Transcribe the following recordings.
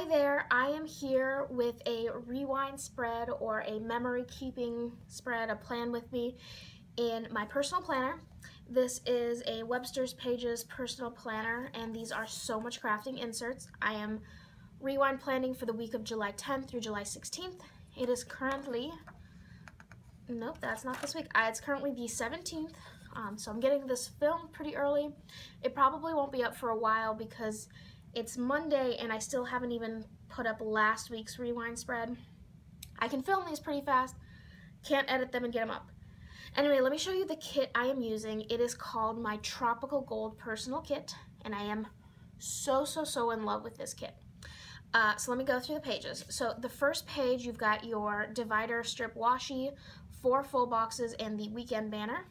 Hi there, I am here with a rewind spread or a memory keeping spread, a plan with me in my personal planner. This is a Webster's Pages personal planner and these are so much crafting inserts. I am rewind planning for the week of July 10th through July 16th. It is currently, nope, that's not this week. It's currently the 17th, so I'm getting this filmed pretty early. It probably won't be up for a while because it's Monday and I still haven't even put up last week's rewind spread. I can film these pretty fast, can't edit them and get them up. Anyway, let me show you the kit I am using. It is called my Tropical Gold Personal Kit, and I am so in love with this kit. So let me go through the pages. So the first page, you've got your divider strip washi, 4 full boxes, and the weekend banner.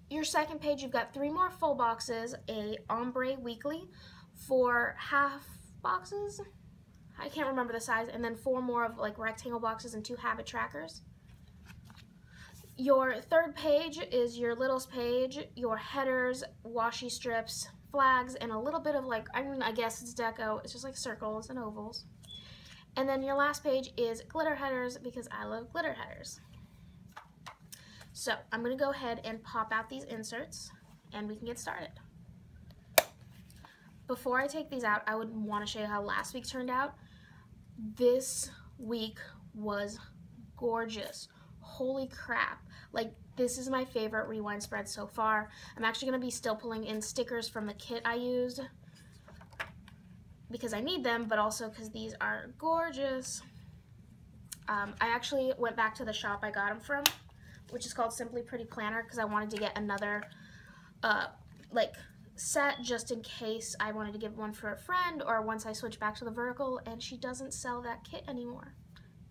Your second page, you've got 3 more full boxes, a ombre weekly, 4 half boxes, I can't remember the size, and then 4 more of like rectangle boxes and 2 habit trackers. Your third page is your littles page, your headers, washi strips, flags, and a little bit of like, I guess it's deco, it's just like circles and ovals. And then your last page is glitter headers because I love glitter headers. So I'm going to go ahead and pop out these inserts and we can get started. Before I take these out, I would want to show you how last week turned out. This week was gorgeous. Holy crap. Like, this is my favorite rewind spread so far. I'm actually going to be still pulling in stickers from the kit I used because I need them, but also because these are gorgeous. I actually went back to the shop I got them from, which is called Simply Pretty Planner, because I wanted to get another like set just in case I wanted to give one for a friend or once I switch back to the vertical, and she doesn't sell that kit anymore.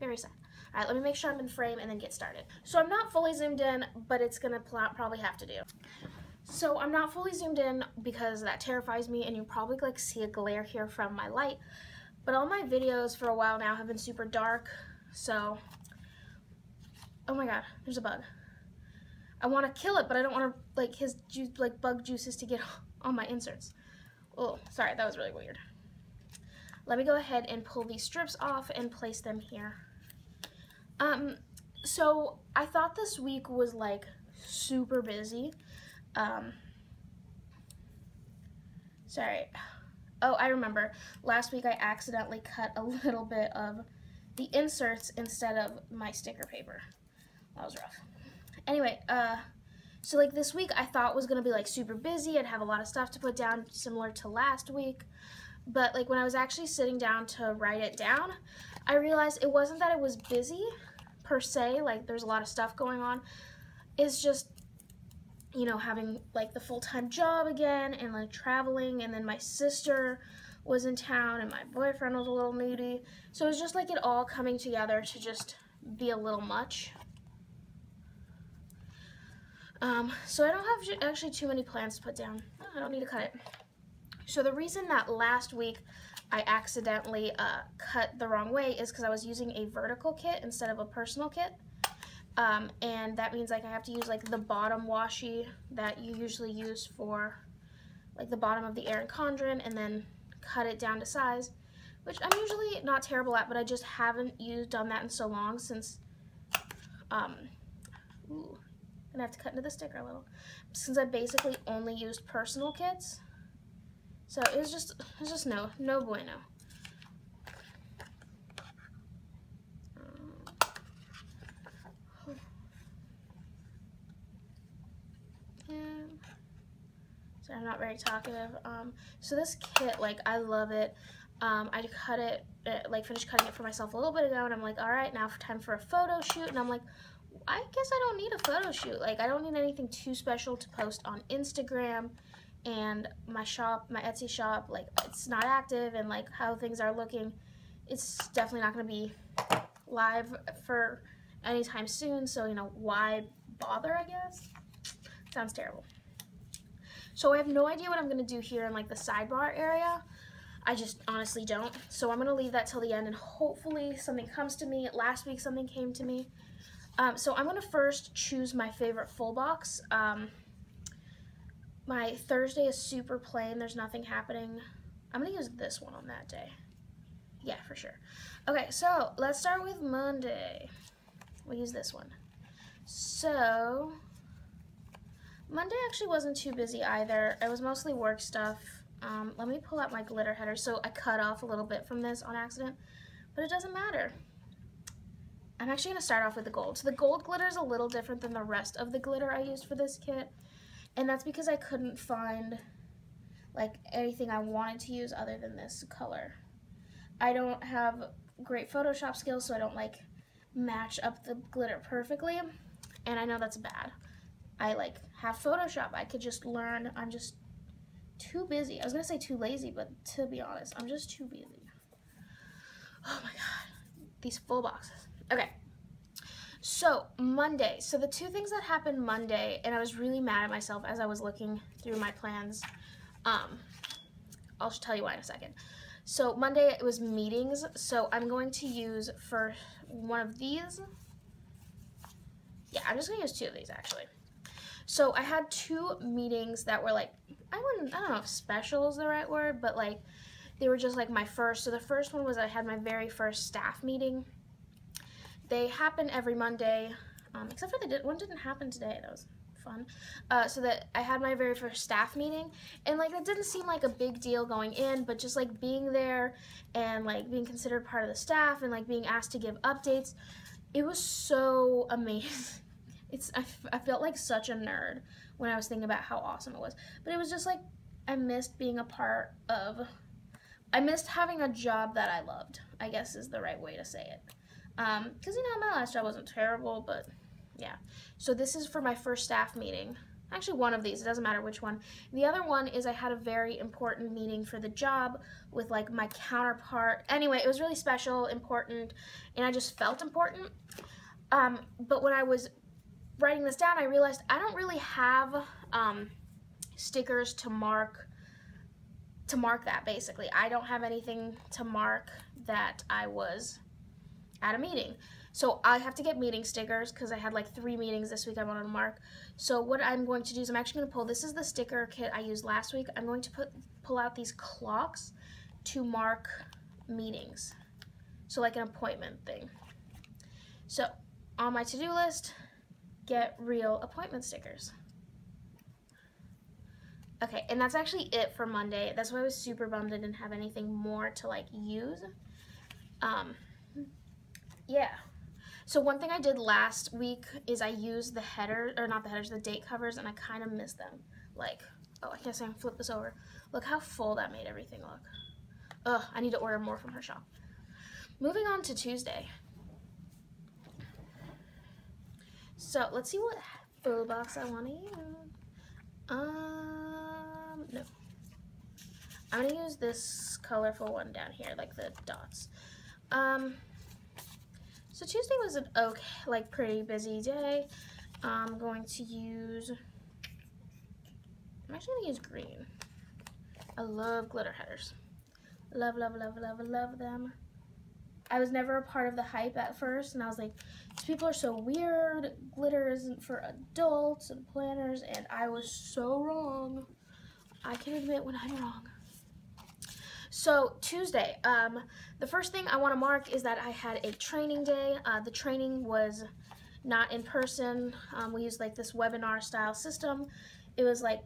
Very sad. All right, let me make sure I'm in frame and then get started. So I'm not fully zoomed in, but it's gonna probably have to do. So I'm not fully zoomed in because that terrifies me, and you probably like see a glare here from my light, but all my videos for a while now have been super dark, so oh my god, there's a bug. I want to kill it, but I don't want to like his juice, like bug juices to get on my inserts. Oh, sorry, that was really weird. Let me go ahead and pull these strips off and place them here. So I thought this week was like super busy. Sorry. Oh, I remember. Last week I accidentally cut a little bit of the inserts instead of my sticker paper. That was rough. Anyway, so like this week I thought was gonna be like super busy. I'd have a lot of stuff to put down similar to last week. But like when I was actually sitting down to write it down, I realized it wasn't that it was busy per se, like there's a lot of stuff going on. It's just, you know, having like the full-time job again and like traveling, and then my sister was in town and my boyfriend was a little needy. So it was just like it all coming together to just be a little much. So I don't have actually too many plans to put down. I don't need to cut it. So the reason that last week I accidentally cut the wrong way is because I was using a vertical kit instead of a personal kit. And that means like I have to use like the bottom washi that you usually use for like the bottom of the Erin Condren and then cut it down to size, which I'm usually not terrible at, but I just haven't done that in so long since, ooh. I'm gonna have to cut into the sticker a little, since I basically only used personal kits. So it was just no bueno. So I'm not very talkative. So this kit, like I love it. I cut it, finished cutting it for myself a little bit ago, and I'm like, all right, now time for a photo shoot, and I'm like, I guess I don't need a photo shoot. Like, I don't need anything too special to post on Instagram, and my shop, my Etsy shop, like, it's not active, and like how things are looking, it's definitely not going to be live for anytime soon, so, you know, why bother, I guess? Sounds terrible. So I have no idea what I'm going to do here in like the sidebar area. I just honestly don't. So I'm going to leave that till the end, and hopefully something comes to me. Last week something came to me. So I'm going to first choose my favorite full box. My Thursday is super plain. There's nothing happening. I'm gonna use this one on that day. Yeah, for sure. Okay, so let's start with Monday. We'll use this one. So Monday actually wasn't too busy either. It was mostly work stuff. Let me pull out my glitter header. So I cut off a little bit from this on accident, but it doesn't matter. I'm actually going to start off with the gold. So the gold glitter is a little different than the rest of the glitter I used for this kit, and that's because I couldn't find like anything I wanted to use other than this color. I don't have great Photoshop skills, so I don't like match up the glitter perfectly, and I know that's bad. I like have Photoshop. I could just learn. I'm just too busy. I was gonna say too lazy, but to be honest, I'm just too busy. Oh my god, these full boxes. Okay, so Monday. So the two things that happened Monday, and I was really mad at myself as I was looking through my plans. I'll tell you why in a second. So Monday it was meetings, so I'm going to use for one of these. Yeah, I'm just gonna use two of these actually. So I had two meetings that were like, I don't know if special is the right word, but like they were just like my first. So the first one was I had my very first staff meeting. They happen every Monday, except for one didn't happen today. That was fun. So that I had my very first staff meeting, and like it didn't seem like a big deal going in, but just like being there and like being considered part of the staff and like being asked to give updates, it was so amazing. I felt like such a nerd when I was thinking about how awesome it was, but it was just like I missed being a part of. I missed having a job that I loved, I guess is the right way to say it. Because you know my last job wasn't terrible, but yeah. So this is for my first staff meeting. Actually one of these, it doesn't matter which one. The other one is I had a very important meeting for the job with like my counterpart. Anyway, it was really special, important, and I just felt important. But when I was writing this down, I realized I don't really have stickers to mark that basically. I don't have anything to mark that I was at a meeting. So I have to get meeting stickers because I had like 3 meetings this week I wanted to mark. So what I'm going to do is I'm actually going to pull, this is the sticker kit I used last week. I'm going to pull out these clocks to mark meetings. So like an appointment thing. So on my to-do list, get real appointment stickers. Okay, and that's actually it for Monday. That's why I was super bummed I didn't have anything more to like use. Yeah. So one thing I did last week is I used the header, or not the headers, the date covers, and I kind of missed them. Like, oh, I guess I can flip this over. Look how full that made everything look. Ugh, I need to order more from her shop. Moving on to Tuesday. So let's see what full box I want to use. No. I'm gonna use this colorful one down here, like the dots. So Tuesday was an okay, like pretty busy day. I'm going to use, I'm actually gonna use green. I love glitter headers. Love, love, love, love, love them. I was never a part of the hype at first, and I was like, these people are so weird. Glitter isn't for adults and planners, and I was so wrong. I can admit when I'm wrong. So Tuesday, the first thing I want to mark is that I had a training day. The training was not in person. We used like this webinar style system. It was like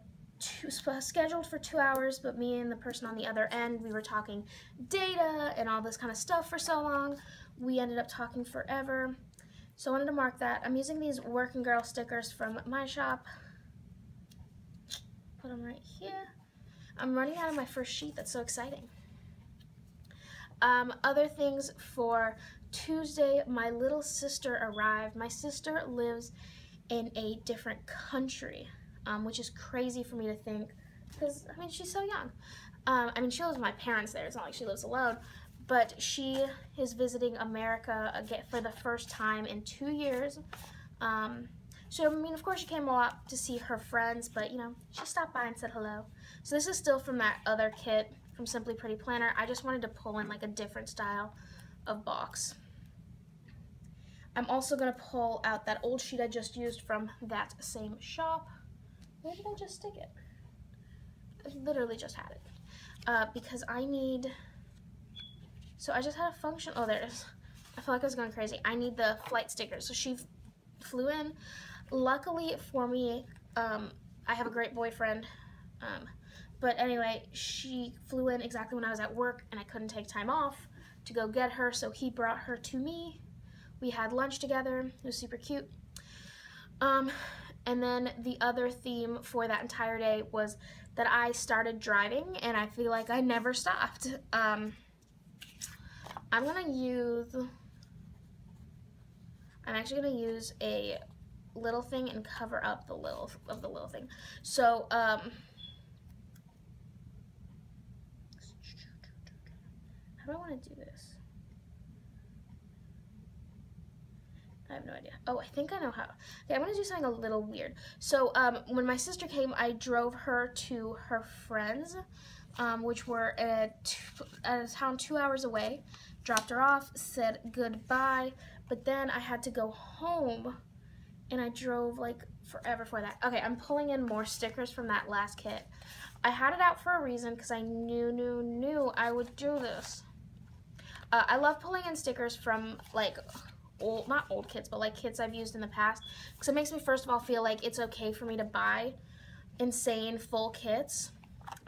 scheduled for 2 hours, but me and the person on the other end, we were talking data and all this kind of stuff for so long. We ended up talking forever. So I wanted to mark that. I'm using these Working Girl stickers from my shop. Put them right here. I'm running out of my first sheet. That's so exciting. Other things for Tuesday, my little sister arrived. My sister lives in a different country, which is crazy for me to think because, I mean, she's so young. I mean, she lives with my parents there. It's not like she lives alone, but she is visiting America again for the first time in 2 years. So, I mean, of course, she came a lot to see her friends, but, you know, she stopped by and said hello. So this is still from that other kit from Simply Pretty Planner. I just wanted to pull in, like, a different style of box. I'm also going to pull out that old sheet I just used from that same shop. Where did I just stick it? I literally just had it. because I need, so I just had a function, oh there it is. I feel like I was going crazy. I need the flight stickers. So she flew in. Luckily for me, I have a great boyfriend, but anyway, she flew in exactly when I was at work and I couldn't take time off to go get her, so he brought her to me. We had lunch together. It was super cute. And then the other theme for that entire day was that I started driving and I feel like I never stopped. I'm actually gonna use a little thing and cover up the little thing. So how do I want to do this? I have no idea. Oh, I think I know how. Okay, I'm gonna do something a little weird. So when my sister came, I drove her to her friends, which were at a town 2 hours away. Dropped her off, said goodbye, but then I had to go home, and I drove like forever for that. Okay, I'm pulling in more stickers from that last kit. I had it out for a reason because I knew I would do this. I love pulling in stickers from like not old kits, but like kits I've used in the past, because it makes me first of all feel like it's okay for me to buy insane full kits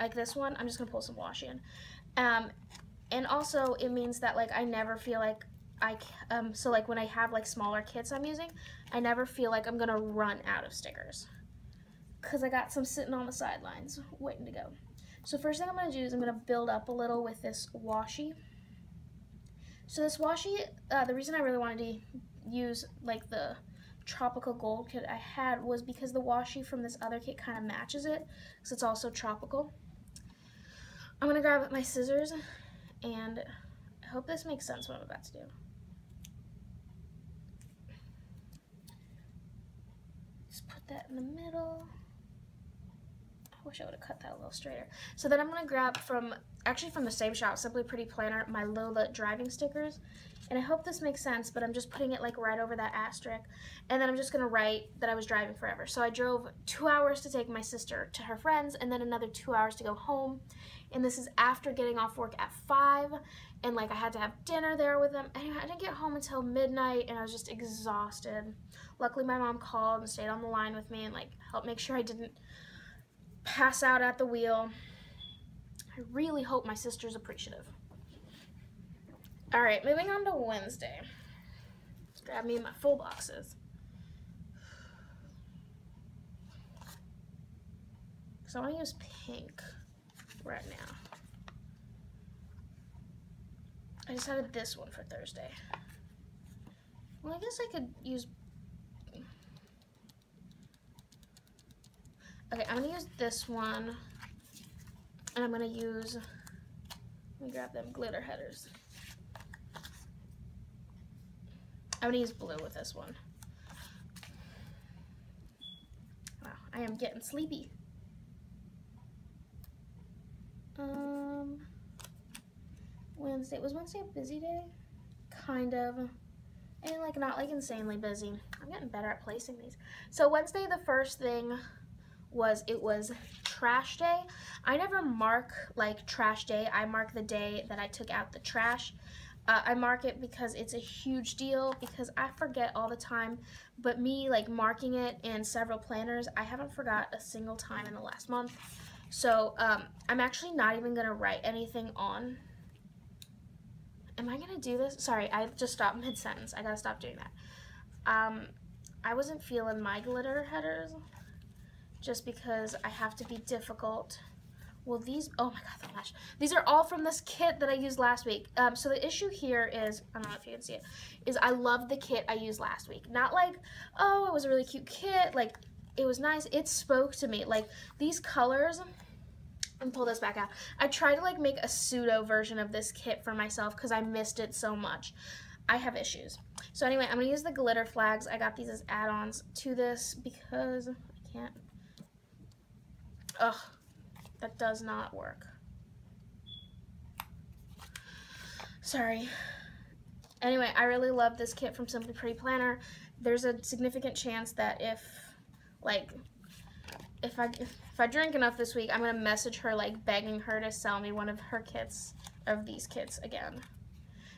like this one. I'm just gonna pull some washi in, and also it means that like I never feel like so like when I have like smaller kits I'm using, I never feel like I'm gonna run out of stickers, because I got some sitting on the sidelines waiting to go. So first thing I'm gonna do is I'm gonna build up a little with this washi. So this washi, the reason I really wanted to use like the tropical gold kit I had was because the washi from this other kit kind of matches it, because it's also tropical. I'm gonna grab my scissors, and I hope this makes sense what I'm about to do. Just put that in the middle. I wish I would have cut that a little straighter. So then I'm gonna grab actually from the same shop, Simply Pretty Planner, my Lola driving stickers. And I hope this makes sense, but I'm just putting it like right over that asterisk. And then I'm just gonna write that I was driving forever. So I drove 2 hours to take my sister to her friends, and then another 2 hours to go home. And this is after getting off work at 5, and like I had to have dinner there with them. Anyway, I didn't get home until midnight, and I was just exhausted. Luckily my mom called and stayed on the line with me and like helped make sure I didn't pass out at the wheel. I really hope my sister's appreciative. All right, moving on to Wednesday. Let's grab me my full boxes. So I want to use pink right now. I decided this one for Thursday. Well, I guess I could use, okay, I'm gonna use this one, and I'm gonna use, let me grab them glitter headers. I'm gonna use blue with this one. Wow, I am getting sleepy. Wednesday, was Wednesday a busy day? Kind of. And like not like insanely busy. I'm getting better at placing these. So Wednesday, the first thing was, it was trash day. I never mark like trash day. I mark the day that I took out the trash. I mark it because it's a huge deal, because I forget all the time, but me like marking it in several planners, I haven't forgot a single time in the last month. So I'm actually not even gonna write anything on. Am I gonna do this? Sorry, I just stopped mid-sentence. I gotta stop doing that. I wasn't feeling my glitter headers just because I have to be difficult. Well, these, oh my god, the flash. These are all from this kit that I used last week. So the issue here is, I don't know if you can see it, is I love the kit I used last week. Not like, oh, it was a really cute kit, like, it was nice. It spoke to me. Like, these colors, and pull this back out. I tried to like make a pseudo version of this kit for myself because I missed it so much. I have issues. So anyway, I'm gonna use the glitter flags. I got these as add-ons to this because I can't. Ugh, that does not work. Sorry. Anyway, I really love this kit from Simply Pretty Planner. There's a significant chance that if if I drink enough this week, I'm going to message her, like, begging her to sell me one of her kits, of these kits again.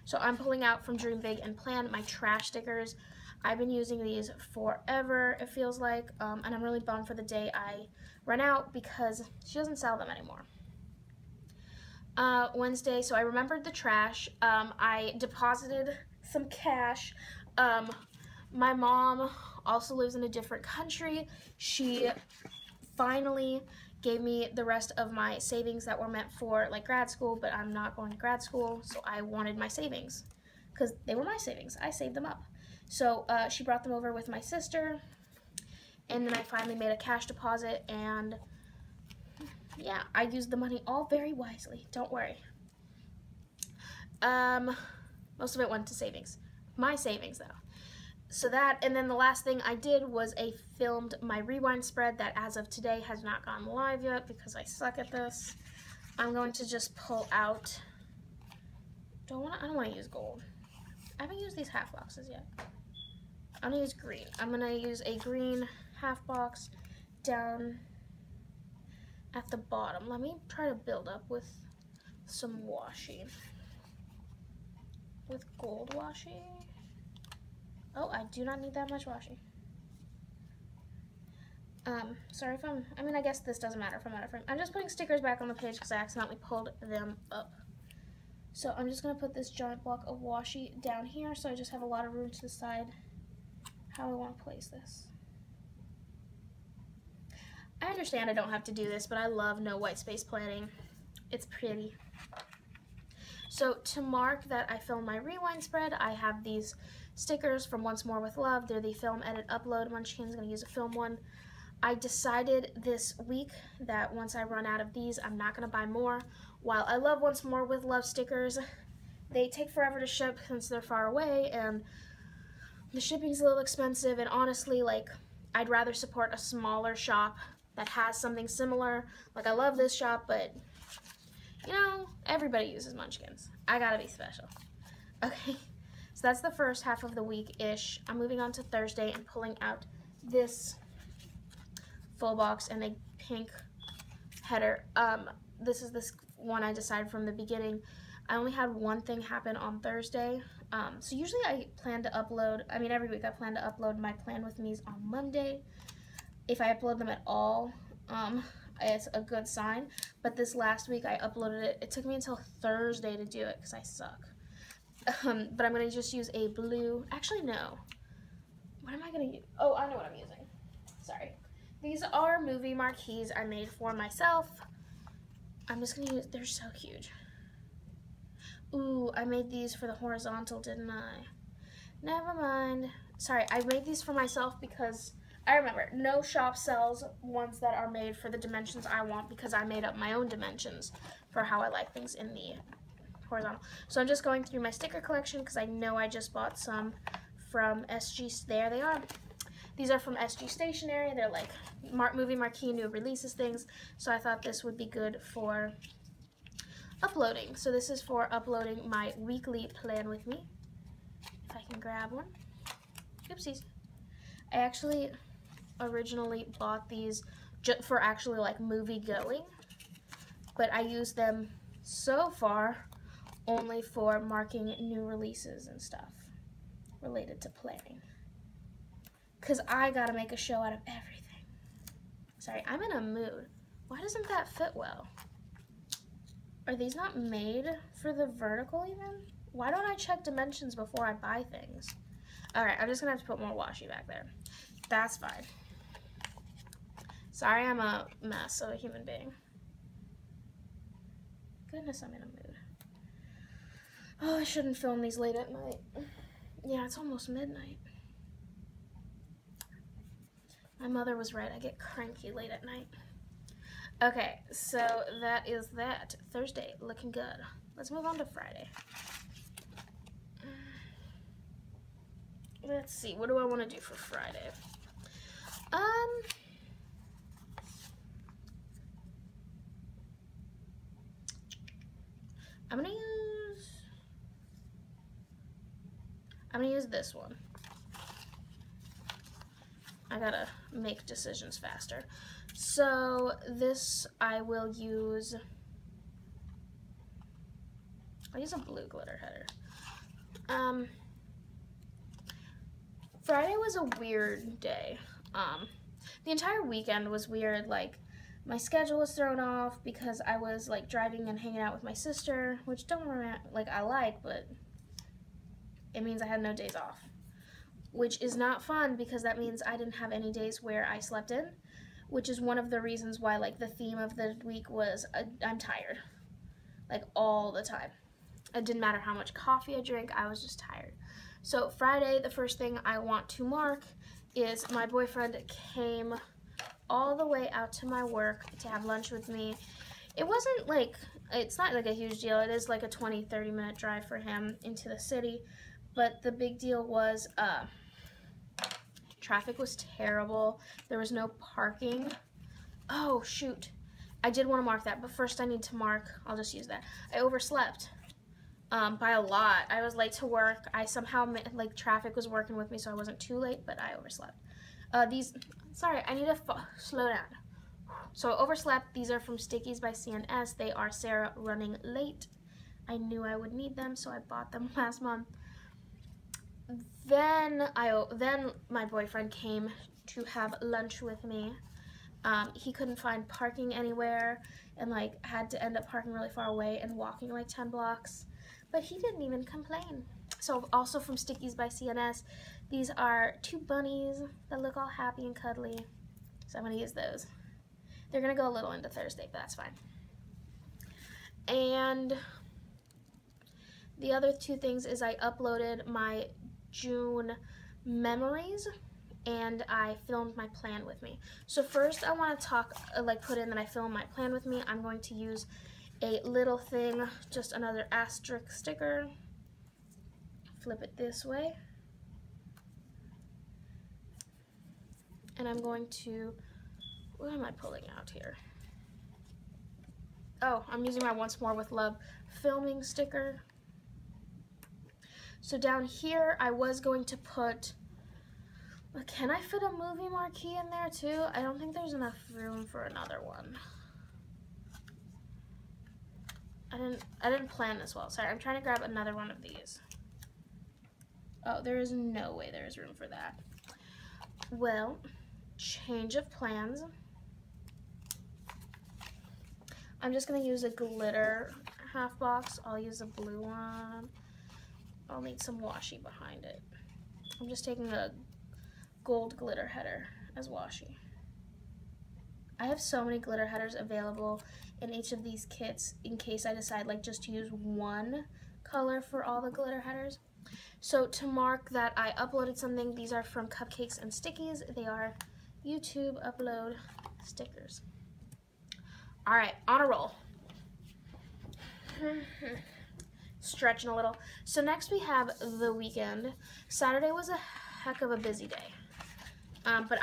So I'm pulling out from Dream Big and Plan my trash stickers. I've been using these forever, it feels like, and I'm really bummed for the day I run out because she doesn't sell them anymore. Wednesday, so I remembered the trash. I deposited some cash. My mom also lives in a different country. She finally gave me the rest of my savings that were meant for like grad school, but I'm not going to grad school, so I wanted my savings because they were my savings. I saved them up. So she brought them over with my sister, and then I finally made a cash deposit, and yeah, I used the money all very wisely. Don't worry. Most of it went to savings. My savings, though. So that, and then the last thing I did was filmed my rewind spread that as of today has not gone live yet because I suck at this. I'm going to just pull out, I don't want to use gold. I haven't used these half boxes yet. I'm going to use green. I'm going to use a green half box down at the bottom. Let me try to build up with some washi. With gold washi. Oh, I do not need that much washi. Sorry if I guess this doesn't matter if I'm out of frame. I'm just putting stickers back on the page because I accidentally pulled them up. So I'm just going to put this giant block of washi down here so I just have a lot of room to decide how I want to place this. I understand I don't have to do this, but I love no white space planning. It's pretty. So to mark that I filmed my rewind spread, I have these stickers from Once More with Love. They're the film, edit, upload. Munchkin's going to use a film one. I decided this week that once I run out of these, I'm not going to buy more. While I love Once More with Love stickers, they take forever to ship since they're far away, and the shipping's a little expensive, and honestly, like, I'd rather support a smaller shop that has something similar. Like, I love this shop, but, you know, everybody uses Munchkins. I gotta be special. Okay, so that's the first half of the week-ish. I'm moving on to Thursday and pulling out this full box and a pink header. This is this one I decided from the beginning. I only had one thing happen on Thursday. So usually I plan to upload, every week I plan to upload my Plan With Me's on Monday. If I upload them at all, it's a good sign. But this last week I uploaded it. It took me until Thursday to do it because I suck. But I'm going to just use a blue, actually no. What am I going to use? Oh, I know what I'm using. Sorry. These are movie marquees I made for myself. I'm just going to use, they're so huge. Ooh, I made these for the horizontal, didn't I? Never mind. Sorry, I made these for myself because I remember no shop sells ones that are made for the dimensions I want because I made up my own dimensions for how I like things in the horizontal. So I'm just going through my sticker collection because I know I just bought some from SG. There they are. These are from SG Stationery. They're like movie marquee new releases things. So I thought this would be good for uploading. So this is for uploading my weekly Plan With Me. If I can grab one. Oopsies. I actually originally bought these just for actually like movie going, but I use them so far only for marking new releases and stuff related to planning. Because I gotta make a show out of everything. Sorry, I'm in a mood. Why doesn't that fit well? Are these not made for the vertical even? Why don't I check dimensions before I buy things? Alright, I'm just gonna have to put more washi back there. That's fine. Sorry I'm a mess of a human being. Goodness, I'm in a mood. Oh, I shouldn't film these late at night. Yeah, it's almost midnight. My mother was right. I get cranky late at night. Okay, so that is that. Thursday, looking good. Let's move on to Friday. Let's see, what do I want to do for Friday? I'm gonna use this one. I gotta make decisions faster. So this I'll use a blue glitter header. Friday was a weird day. The entire weekend was weird. Like, my schedule was thrown off because I was like driving and hanging out with my sister, which I like, but it means I had no days off, which is not fun because that means I didn't have any days where I slept in, which is one of the reasons why like the theme of the week was I'm tired, like all the time. It didn't matter how much coffee I drank, I was just tired. So Friday, the first thing I want to mark is my boyfriend came all the way out to my work to have lunch with me. It wasn't like, it's not like a huge deal. It is like a 20-30 minute drive for him into the city. But the big deal was traffic was terrible. There was no parking. Oh, shoot. I did want to mark that, but first I need to mark, I'll just use that. I overslept. By a lot. I was late to work. I somehow, like, traffic was working with me, so I wasn't too late, but I overslept. Sorry, I need to slow down. So I overslept. These are from Stickies by CNS. They are Sarah Running Late. I knew I would need them, so I bought them last month. Then my boyfriend came to have lunch with me. He couldn't find parking anywhere and, like, had to end up parking really far away and walking, like, 10 blocks. But he didn't even complain. So also from Stickies by CNS, these are 2 bunnies that look all happy and cuddly. So I'm going to use those. They're going to go a little into Thursday, but that's fine. And the other 2 things is I uploaded my June memories and I filmed my plan with me. So first I want to put in that I filmed my plan with me. I'm going to use a little thing, just another asterisk sticker. Flip it this way. And I'm going to, what am I pulling out here? Oh, I'm using my Once More with Love filming sticker. So down here, I was going to put, can I fit a movie marquee in there too? I don't think there's enough room for another one. I didn't plan this well. Sorry, I'm trying to grab another one of these. Oh, there is no way there is room for that. Well, change of plans. I'm just gonna use a glitter half box. I'll use a blue one. I'll need some washi behind it. I'm just taking a gold glitter header as washi. I have so many glitter headers available in each of these kits in case I decide like just to use one color for all the glitter headers. So to mark that I uploaded something, these are from Cupcakes and Stickies. They are YouTube upload stickers. All right, on a roll. Stretching a little. So next we have the weekend. Saturday was a heck of a busy day. But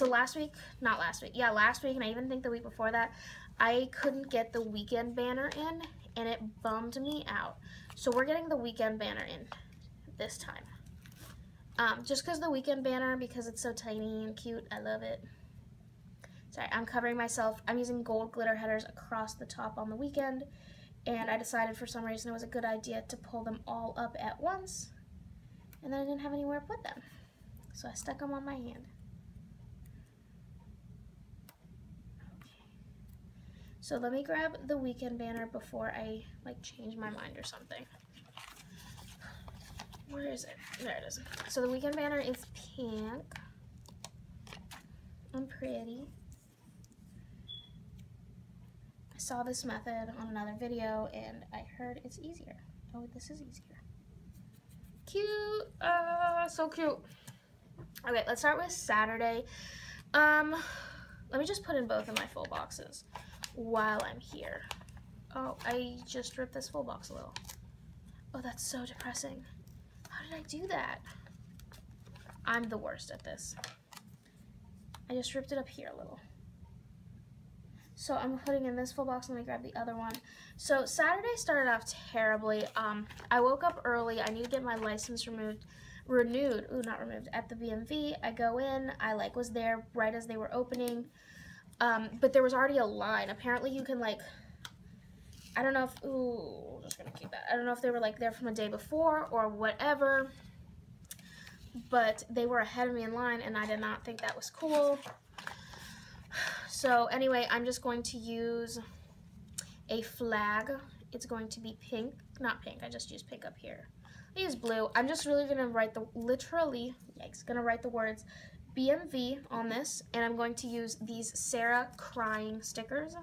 last week, and I even think the week before that, I couldn't get the weekend banner in, and it bummed me out. So we're getting the weekend banner in this time. Just because the weekend banner, because it's so tiny and cute, I love it. Sorry, I'm covering myself. I'm using gold glitter headers across the top on the weekend, and I decided for some reason it was a good idea to pull them all up at once, and then I didn't have anywhere to put them. So I stuck them on my hand. Okay. So let me grab the weekend banner before I like change my mind or something. Where is it? There it is. So the weekend banner is pink and pretty. I saw this method on another video and I heard it's easier. Oh, this is easier. Cute. So cute. Okay, let's start with Saturday. Let me just put in both of my full boxes while I'm here. Oh, I just ripped this full box a little. Oh, that's so depressing. How did I do that? I'm the worst at this. I just ripped it up here a little. So I'm putting in this full box. Let me grab the other one. So Saturday started off terribly. I woke up early. I need to get my license removed. renewed, not removed, at the BMV. I go in, I like was there right as they were opening, but there was already a line. Apparently you can like, I don't know if, I'm just gonna keep that. I don't know if they were like there from a day before or whatever, but they were ahead of me in line and I did not think that was cool. So anyway, I'm just going to use a flag. It's going to be pink, not pink, I just used pink up here. I use blue. I'm just really gonna write gonna write the words BMV on this, and I'm going to use these Sarah crying stickers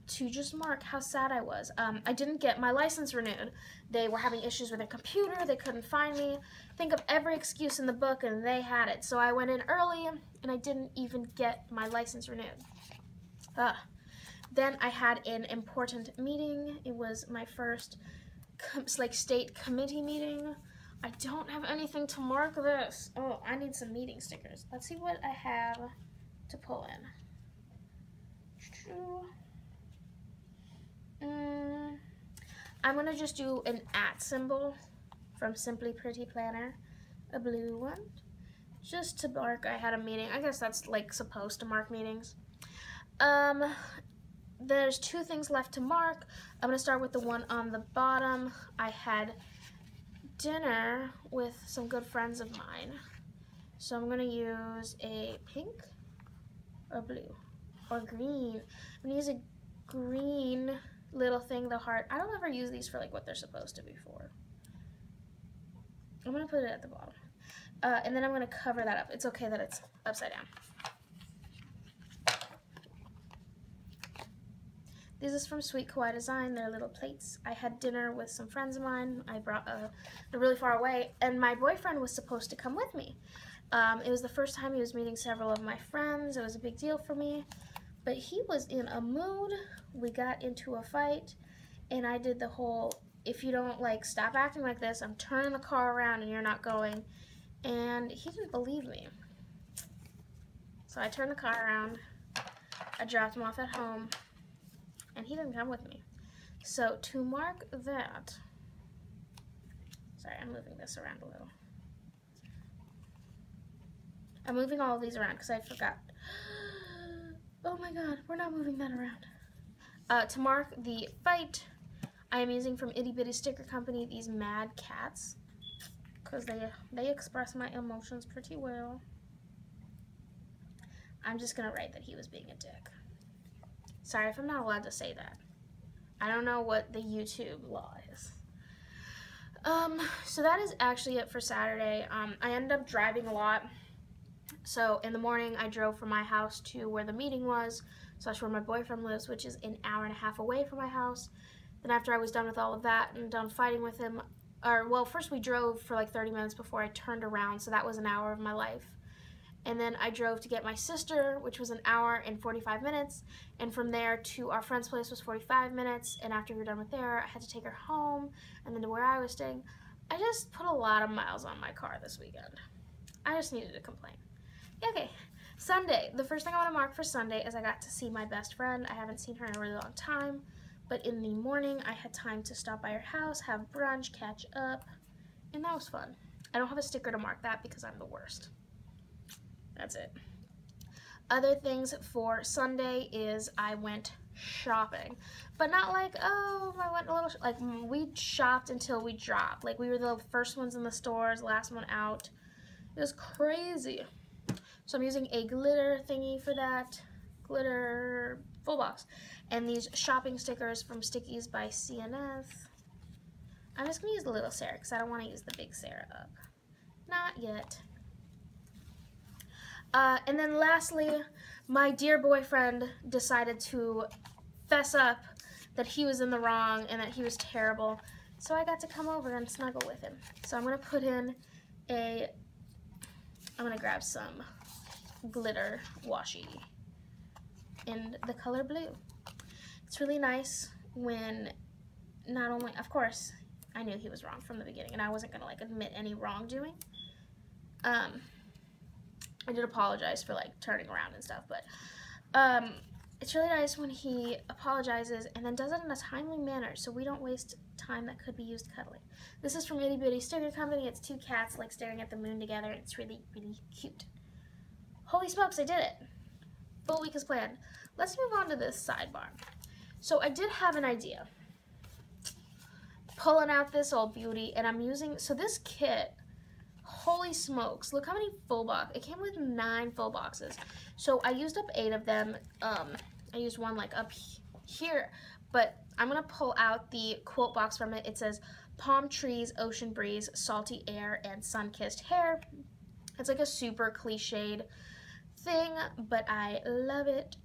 to just mark how sad I was. I didn't get my license renewed. They were having issues with their computer, they couldn't find me. Think of every excuse in the book and they had it. So I went in early and I didn't even get my license renewed. Then I had an important meeting. It was my first state committee meeting. I don't have anything to mark this. Oh, I need some meeting stickers. Let's see what I have to pull in. I'm gonna just do an @ symbol from Simply Pretty Planner, a blue one, just to mark I had a meeting. I guess that's like supposed to mark meetings. There's 2 things left to mark. I'm gonna start with the one on the bottom. I had dinner with some good friends of mine. So I'm gonna use a pink or blue or green. I'm gonna use a green little thing, the heart. I don't ever use these for like what they're supposed to be for. I'm gonna put it at the bottom. And then I'm gonna cover that up. It's okay that it's upside down. This is from Sweet Kawaii Design. They're little plates. I had dinner with some friends of mine. I brought they're really far away, and my boyfriend was supposed to come with me. It was the first time he was meeting several of my friends. It was a big deal for me, but he was in a mood. We got into a fight, and I did the whole, if you don't like stop acting like this, I'm turning the car around and you're not going, and he didn't believe me. So I turned the car around, I dropped him off at home, and he didn't come with me. So to mark that, sorry, I'm moving this around a little. I'm moving all of these around because I forgot. Oh my god, we're not moving that around. To mark the fight, I am using from Itty Bitty Sticker Company these mad cats because they express my emotions pretty well. I'm just gonna write that he was being a dick. Sorry if I'm not allowed to say that. I don't know what the YouTube law is. So that is actually it for Saturday. I ended up driving a lot. So in the morning, I drove from my house to where the meeting was. So that's where my boyfriend lives, which is an hour and a half away from my house. Then after I was done with all of that and done fighting with him, first we drove for like 30 minutes before I turned around. So that was an hour of my life. And then I drove to get my sister, which was an hour and 45 minutes. And from there to our friend's place was 45 minutes. And after we were done with there, I had to take her home and then to where I was staying. I just put a lot of miles on my car this weekend. I just needed to complain. Okay, Sunday. The first thing I want to mark for Sunday is I got to see my best friend. I haven't seen her in a really long time. But in the morning, I had time to stop by her house, have brunch, catch up. And that was fun. I don't have a sticker to mark that because I'm the worst. That's it. Other things for Sunday is I went shopping, but not like, oh, I went a little, like we shopped until we dropped. Like we were the first ones in the stores, last one out. It was crazy. So I'm using a glitter thingy for that, glitter full box, and these shopping stickers from Stickies by CNF. I'm just gonna use the little Sarah because I don't want to use the big Sarah up. Not yet. And then lastly, my dear boyfriend decided to fess up that he was in the wrong and that he was terrible. So I got to come over and snuggle with him. So I'm going to put in I'm going to grab some glitter washi in the color blue. It's really nice when not only, of course, I knew he was wrong from the beginning and I wasn't going to like admit any wrongdoing. I did apologize for like turning around and stuff, but it's really nice when he apologizes and then does it in a timely manner so we don't waste time that could be used cuddling. This is from Itty Bitty Sticker Company. It's two cats like staring at the moon together. It's really, really cute. Holy smokes, I did it. Full week is planned. Let's move on to this sidebar. So I did have an idea. Pulling out this old beauty, and I'm using, so this kit, holy smokes, look how many full boxes. It came with 9 full boxes. So I used up 8 of them. I used one like up here, but I'm gonna pull out the quote box from it. It says palm trees, ocean breeze, salty air, and sun-kissed hair. It's like a super cliched thing, but I love it.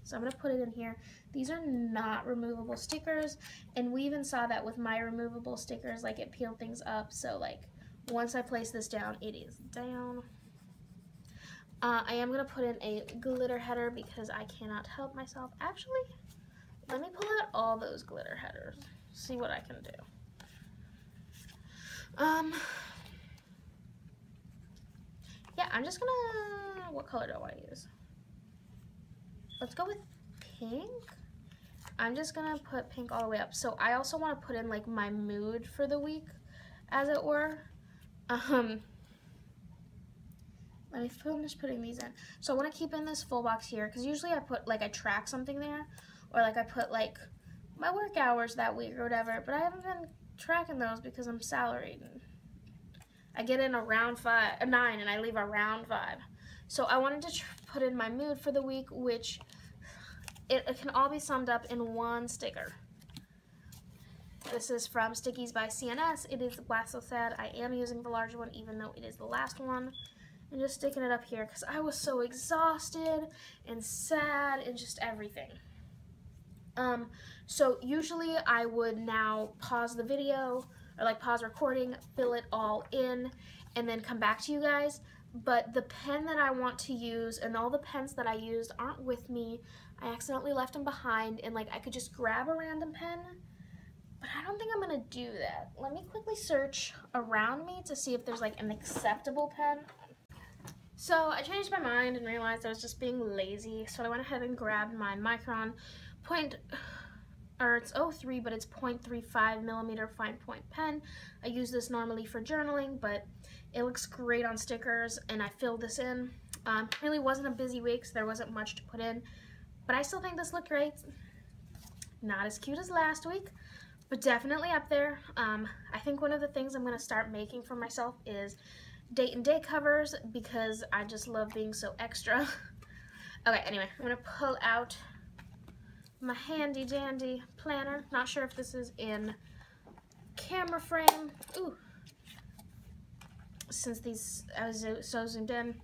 So I'm gonna put it in here. These are not removable stickers, and we even saw that with my removable stickers, like it peeled things up. So like once I place this down, it is down. I am gonna put in a glitter header because I cannot help myself. Actually, let me pull out all those glitter headers, see what I can do. Yeah, I'm just gonna, what color do I want to use? Let's go with pink. I'm just gonna put pink all the way up. So I also want to put in like my mood for the week, as it were. Let me finish putting these in. So I want to keep in this full box here because usually I put like, I track something there, or like I put like my work hours that week or whatever, but I haven't been tracking those because I'm salaried. And I get in around 9 and I leave around 5. So I wanted to put in my mood for the week, which it can all be summed up in one sticker. This is from Stickies by CNS. It is Why So Sad. I am using the larger one even though it is the last one. And just sticking it up here because I was so exhausted and sad and just everything. So usually I would now pause the video or like pause recording, fill it all in, and then come back to you guys. But the pen that I want to use and all the pens that I used aren't with me. I accidentally left them behind, and like I could just grab a random pen, but I don't think I'm gonna do that. Let me quickly search around me to see if there's like an acceptable pen. So I changed my mind and realized I was just being lazy, so I went ahead and grabbed my Micron it's 03, but it's 0.35 millimeter fine point pen. I use this normally for journaling, but it looks great on stickers, and I filled this in. Really wasn't a busy week, so there wasn't much to put in, but I still think this looked great. Not as cute as last week, but definitely up there. I think one of the things I'm going to start making for myself is date and day covers because I just love being so extra. Okay, anyway, I'm going to pull out my handy dandy planner. Not sure if this is in camera frame. Ooh. Since these, I was so zoomed in.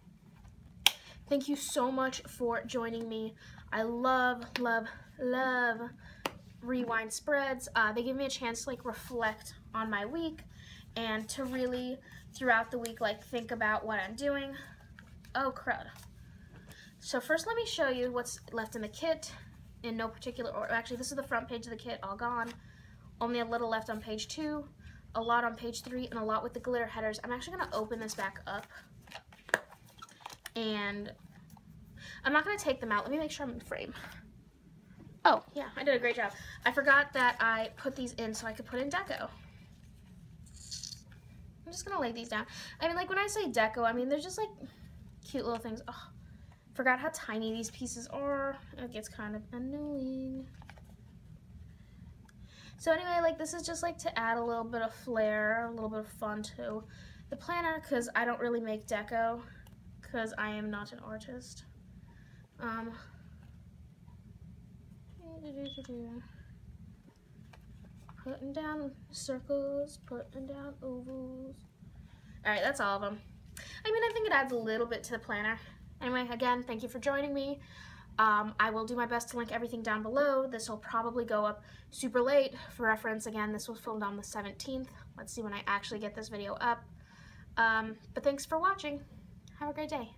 Thank you so much for joining me. I love, love, love rewind spreads. They give me a chance to like reflect on my week and to really throughout the week like think about what I'm doing. Oh crud. So first let me show you what's left in the kit in no particular order. Actually, this is the front page of the kit, all gone. Only a little left on page 2, a lot on page 3, and a lot with the glitter headers. I'm actually gonna open this back up, and I'm not gonna take them out. Let me make sure I'm in frame. Oh, yeah, I did a great job. I forgot that I put these in so I could put in deco. I'm just gonna lay these down. I mean, like when I say deco, I mean they're just like cute little things. Oh, forgot how tiny these pieces are. It gets kind of annoying. So anyway, like this is just like to add a little bit of flair, a little bit of fun to the planner because I don't really make deco because I am not an artist. Putting down circles, putting down ovals. Alright, that's all of them. I mean, I think it adds a little bit to the planner. Anyway, again, thank you for joining me. I will do my best to link everything down below. This will probably go up super late. For reference, again, this was filmed on the 17th. Let's see when I actually get this video up. But thanks for watching. Have a great day.